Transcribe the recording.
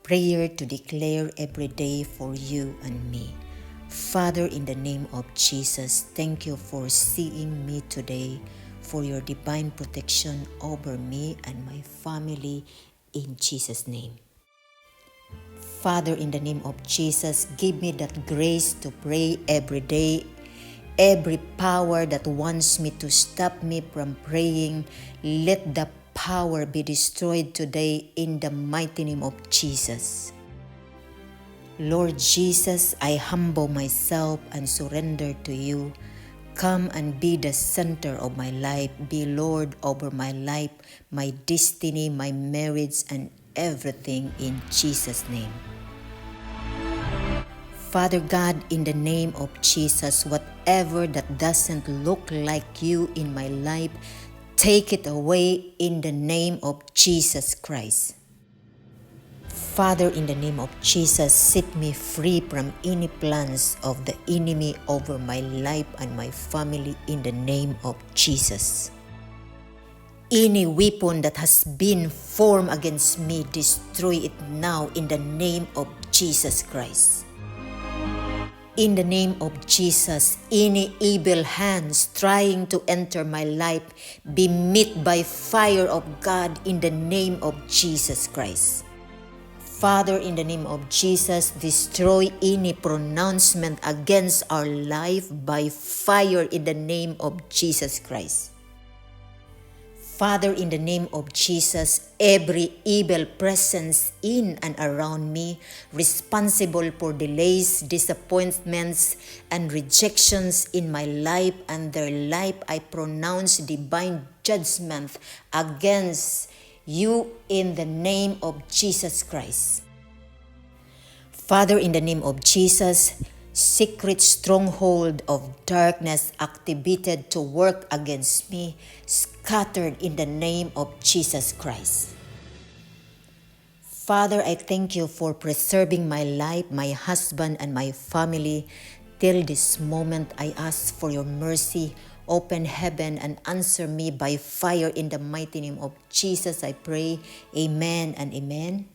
prayer to declare every day for you and me. Father, in the name of Jesus, thank you for seeing me today, for your divine protection over me and my family, in Jesus' name. Father, in the name of Jesus, give me that grace to pray every day. Every power that wants me to stop me from praying, let the power be destroyed today in the mighty name of Jesus. Lord Jesus, I humble myself and surrender to you. Come and be the center of my life. Be Lord over my life, my destiny, my marriage, and everything in Jesus' name. Father God, in the name of Jesus, whatever that doesn't look like you in my life, take it away in the name of Jesus Christ. Father, in the name of Jesus, set me free from any plans of the enemy over my life and my family in the name of Jesus. Any weapon that has been formed against me, destroy it now in the name of Jesus Christ. In the name of Jesus, any evil hands trying to enter my life be met by fire of God in the name of Jesus Christ. Father, in the name of Jesus, destroy any pronouncement against our life by fire in the name of Jesus Christ. Father, in the name of Jesus, every evil presence in and around me, responsible for delays, disappointments, and rejections in my life and their life, I pronounce divine judgment against you in the name of Jesus Christ. Father, in the name of Jesus, secret stronghold of darkness activated to work against me, scattered in the name of Jesus Christ. Father, I thank you for preserving my life, my husband, and my family. Till this moment, I ask for your mercy. Open heaven and answer me by fire in the mighty name of Jesus, I pray. Amen and amen.